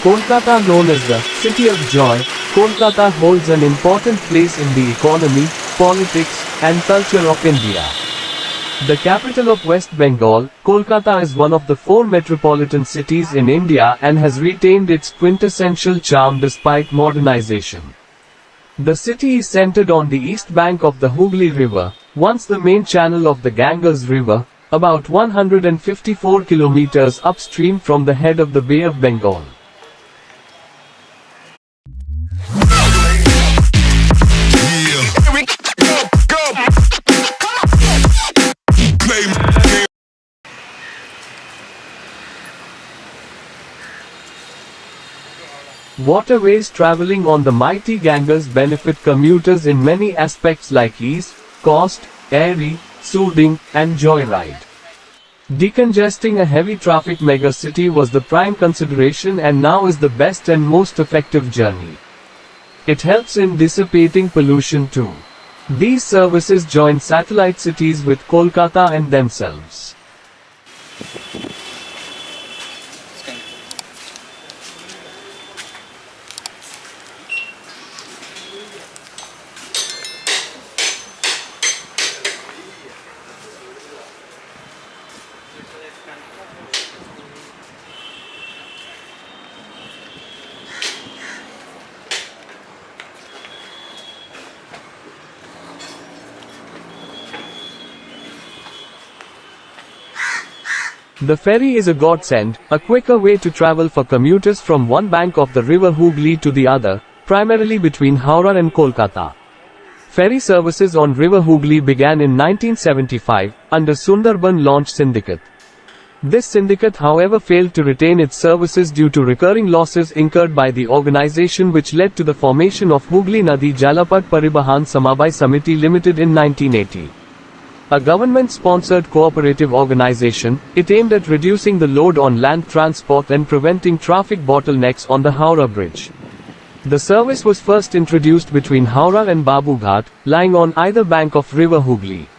Kolkata, known as the City of Joy, Kolkata holds an important place in the economy, politics, and culture of India. The capital of West Bengal, Kolkata is one of the four metropolitan cities in India and has retained its quintessential charm despite modernization. The city is centered on the east bank of the Hooghly River, once the main channel of the Ganges River, about 154 kilometers upstream from the head of the Bay of Bengal. Waterways traveling on the mighty Ganges benefit commuters in many aspects like ease, cost, airy, soothing, and joyride. Decongesting a heavy traffic megacity was the prime consideration and now is the best and most effective journey. It helps in dissipating pollution too. These services join satellite cities with Kolkata and themselves. The ferry is a godsend, a quicker way to travel for commuters from one bank of the river Hooghly to the other, primarily between Howrah and Kolkata. Ferry services on River Hooghly began in 1975, under Sundarban Launch Syndicate. This syndicate however failed to retain its services due to recurring losses incurred by the organization, which led to the formation of Hooghly Nadi Jalapad Paribahan Samabay Samiti Limited in 1980. A government-sponsored cooperative organization, it aimed at reducing the load on land transport and preventing traffic bottlenecks on the Howrah Bridge. The service was first introduced between Howrah and Babughat, lying on either bank of River Hooghly.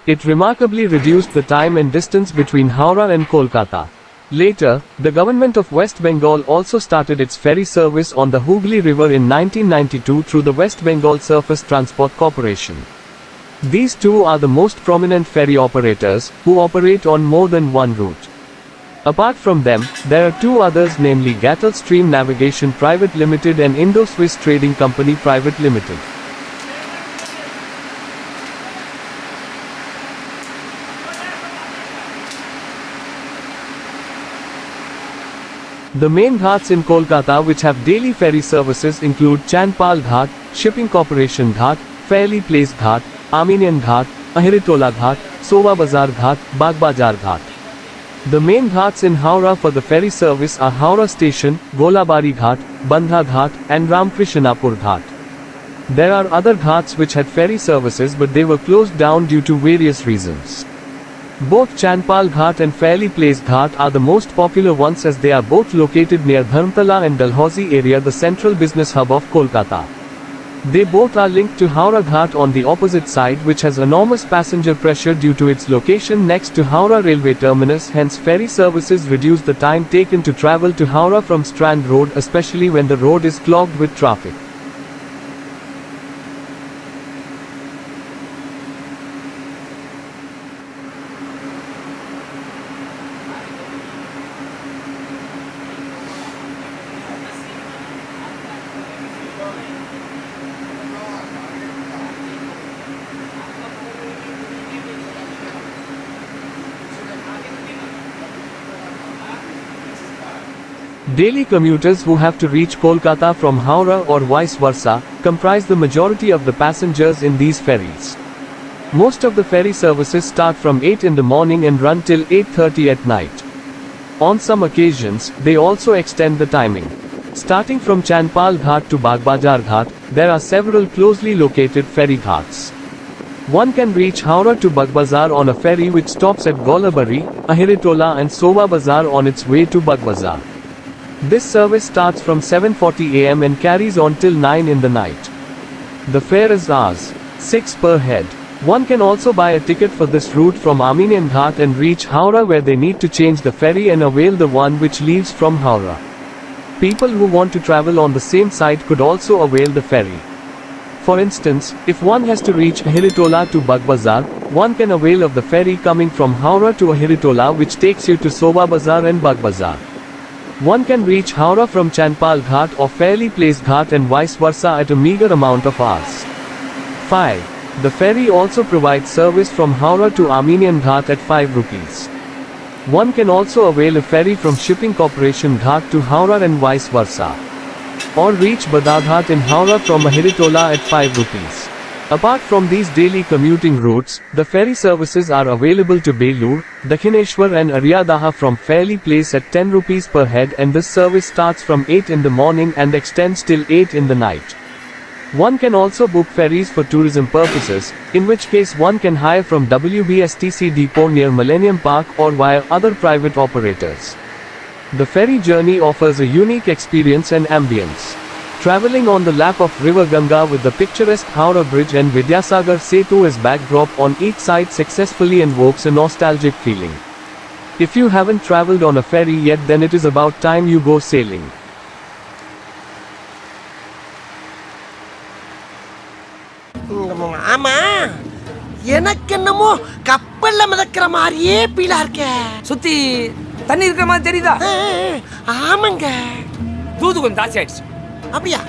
It remarkably reduced the time and distance between Howrah and Kolkata. Later, the government of West Bengal also started its ferry service on the Hooghly River in 1992 through the West Bengal Surface Transport Corporation. These two are the most prominent ferry operators, who operate on more than one route. Apart from them, there are two others, namely Gatal Stream Navigation Private Limited and Indo-Swiss Trading Company Private Limited. The main ghats in Kolkata which have daily ferry services include Chandpal Ghat, Shipping Corporation Ghat, Ferry Place Ghat, Armenian Ghat, Ahiritola Ghat, Soba Bazar Ghat, Bagbazar Ghat. The main ghats in Howrah for the ferry service are Howrah Station, Golabari Ghat, Bandha Ghat, and Ramkrishnapur Ghat. There are other ghats which had ferry services but they were closed down due to various reasons. Both Chandpal Ghat and Ferry Place Ghat are the most popular ones as they are both located near Dharmtala and Dalhousie area, the central business hub of Kolkata. They both are linked to Howrah Ghat on the opposite side, which has enormous passenger pressure due to its location next to Howrah railway terminus. Hence ferry services reduce the time taken to travel to Howrah from Strand Road, especially when the road is clogged with traffic. Daily commuters who have to reach Kolkata from Howrah or vice versa, comprise the majority of the passengers in these ferries. Most of the ferry services start from 8 in the morning and run till 8:30 at night. On some occasions, they also extend the timing. Starting from Chandpal Ghat to Bagbazar Ghat, there are several closely located ferry ghats. One can reach Howrah to Bagbazar on a ferry which stops at Golabari, Ahiritola and Soba Bazar on its way to Bagbazar. This service starts from 7:40 am and carries on till 9 in the night. The fare is Rs. 6 per head. One can also buy a ticket for this route from Armenian Ghat and reach Howrah, where they need to change the ferry and avail the one which leaves from Howrah. People who want to travel on the same site could also avail the ferry. For instance, if one has to reach Ahiritola to Bagbazar, one can avail of the ferry coming from Howrah to Ahiritola, which takes you to Soba Bazar and Bagbazar. One can reach Howrah from Chanpal Ghat or Fairly Place Ghat and vice versa at a meager amount of hours. 5. The ferry also provides service from Howrah to Armenian Ghat at 5 rupees. One can also avail a ferry from Shipping Corporation Ghat to Howrah and vice versa. Or reach Badaghat in Howrah from Ahiritola at 5 rupees. Apart from these daily commuting routes, the ferry services are available to Belur, Dakhineshwar and Aryadaha from Fairly Place at 10 rupees per head, and this service starts from 8 in the morning and extends till 8 in the night. One can also book ferries for tourism purposes, in which case one can hire from WBSTC depot near Millennium Park or via other private operators. The ferry journey offers a unique experience and ambience. Traveling on the lap of River Ganga with the picturesque Howrah Bridge and Vidyasagar Setu as backdrop on each side successfully invokes a nostalgic feeling. If you haven't traveled on a ferry yet, then it is about time you go sailing. ஆமா எனக்கு என்னமோ கப்பல்ல மிதக்கிற மாதிரியே பீலா இருக்கே. சுத்தி தண்ணி இருக்கிற மாதிரி தெரியுதா? ஆமாங்க. தூது கொஞ்சம் தாசி ஆயிடுச்சு. அப்படியா?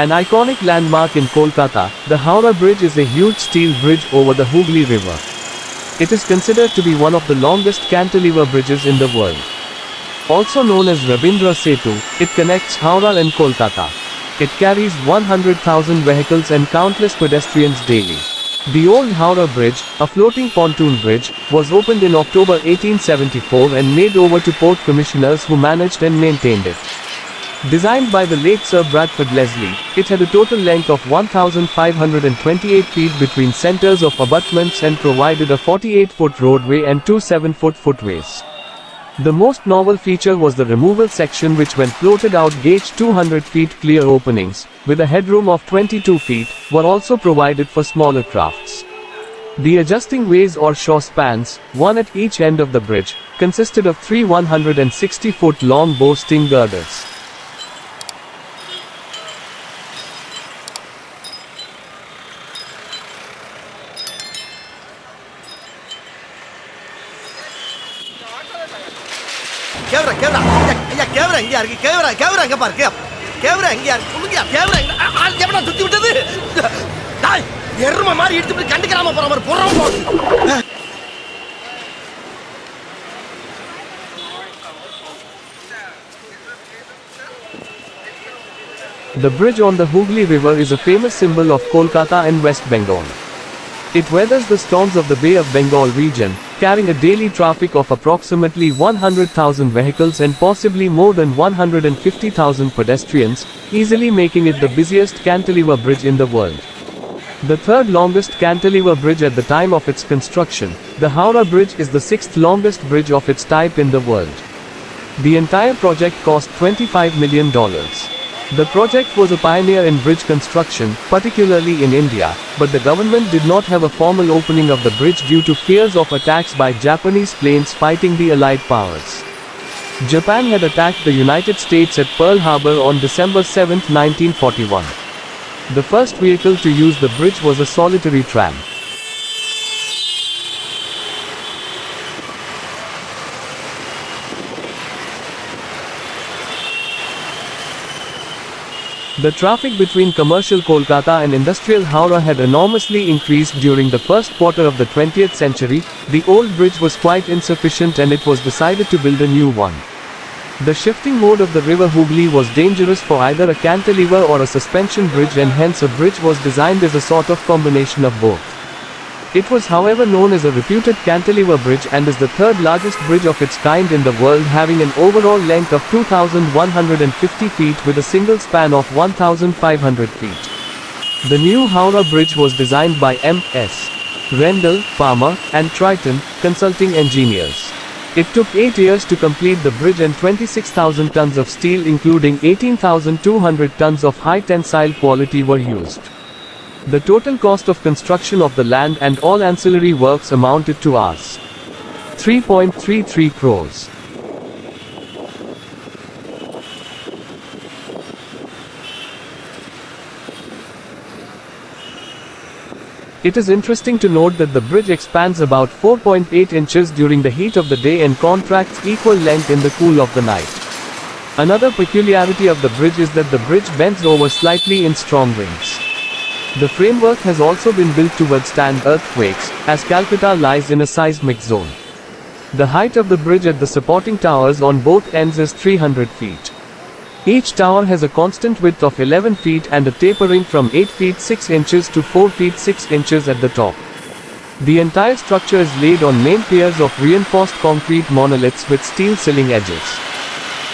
An iconic landmark in Kolkata, the Howrah Bridge is a huge steel bridge over the Hooghly River. It is considered to be one of the longest cantilever bridges in the world. Also known as Rabindra Setu, it connects Howrah and Kolkata. It carries 100,000 vehicles and countless pedestrians daily. The old Howrah Bridge, a floating pontoon bridge, was opened in October 1874 and made over to port commissioners who managed and maintained it. Designed by the late Sir Bradford Leslie, it had a total length of 1,528 feet between centers of abutments and provided a 48-foot roadway and two 7-foot footways. The most novel feature was the removal section, which when floated out gauged 200 feet clear openings, with a headroom of 22 feet, were also provided for smaller crafts. The adjusting ways or shore spans, one at each end of the bridge, consisted of three 160-foot long bow-string girders. கேவரா கேவரா ஐயா கேவரா எங்கயா இருக்கு கேவரா கேவரா எங்க பாரு கேவரா எங்கயா இருக்கு சொல்லுங்க கேவரா ஆள் எவனா சுத்தி விட்டது டேய் எருமை மாதிரி இடிச்சு போய் கண்டுக்கறாம போற மாதிரி போறோம். The bridge on the Hooghly River is a famous symbol of Kolkata and West Bengal. It weathers the storms of the Bay of Bengal region, carrying a daily traffic of approximately 100,000 vehicles and possibly more than 150,000 pedestrians, easily making it the busiest cantilever bridge in the world. The third longest cantilever bridge at the time of its construction, the Howrah Bridge is the sixth longest bridge of its type in the world. The entire project cost $25 million. The project was a pioneer in bridge construction, particularly in India, but the government did not have a formal opening of the bridge due to fears of attacks by Japanese planes fighting the Allied powers. Japan had attacked the United States at Pearl Harbor on December 7, 1941. The first vehicle to use the bridge was a solitary tram. The traffic between commercial Kolkata and industrial Howrah had enormously increased during the first quarter of the 20th century. The old bridge was quite insufficient and it was decided to build a new one. The shifting mode of the river Hooghly was dangerous for either a cantilever or a suspension bridge, and hence a bridge was designed as a sort of combination of both. It was however known as a reputed cantilever bridge and is the third largest bridge of its kind in the world, having an overall length of 2,150 feet with a single span of 1,500 feet. The new Howrah Bridge was designed by M.S. Rendell, Palmer, and Triton, consulting engineers. It took 8 years to complete the bridge and 26,000 tons of steel including 18,200 tons of high tensile quality were used. The total cost of construction of the land and all ancillary works amounted to Rs. 3.33 crores. It is interesting to note that the bridge expands about 4.8 inches during the heat of the day and contracts equal length in the cool of the night. Another peculiarity of the bridge is that the bridge bends over slightly in strong winds. The framework has also been built to withstand earthquakes, as Calcutta lies in a seismic zone. The height of the bridge at the supporting towers on both ends is 300 feet. Each tower has a constant width of 11 feet and a tapering from 8 feet 6 inches to 4 feet 6 inches at the top. The entire structure is laid on main piers of reinforced concrete monoliths with steel ceiling edges.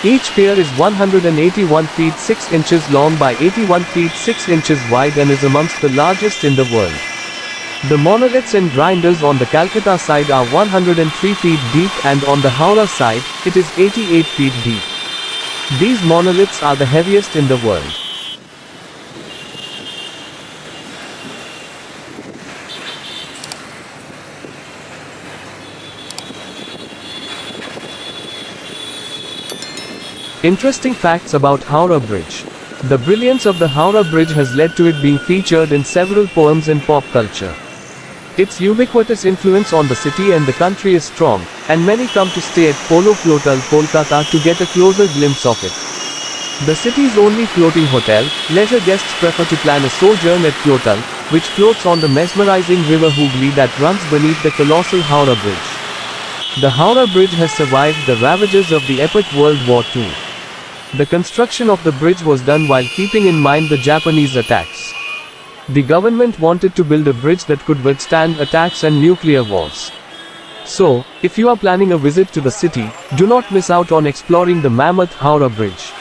Each pier is 181 feet 6 inches long by 81 feet 6 inches wide and is amongst the largest in the world. The monoliths and grinders on the Calcutta side are 103 feet deep and on the Howrah side, it is 88 feet deep. These monoliths are the heaviest in the world. Interesting facts about Howrah Bridge. The brilliance of the Howrah Bridge has led to it being featured in several poems in pop culture. Its ubiquitous influence on the city and the country is strong, and many come to stay at Polo Floatal, Kolkata to get a closer glimpse of it. The city's only floating hotel, leisure guests prefer to plan a sojourn at Floatal, which floats on the mesmerizing river Hooghly that runs beneath the colossal Howrah Bridge. The Howrah Bridge has survived the ravages of the epic World War II. The construction of the bridge was done while keeping in mind the Japanese attacks. The government wanted to build a bridge that could withstand attacks and nuclear wars. So, if you are planning a visit to the city, do not miss out on exploring the mammoth Howrah Bridge.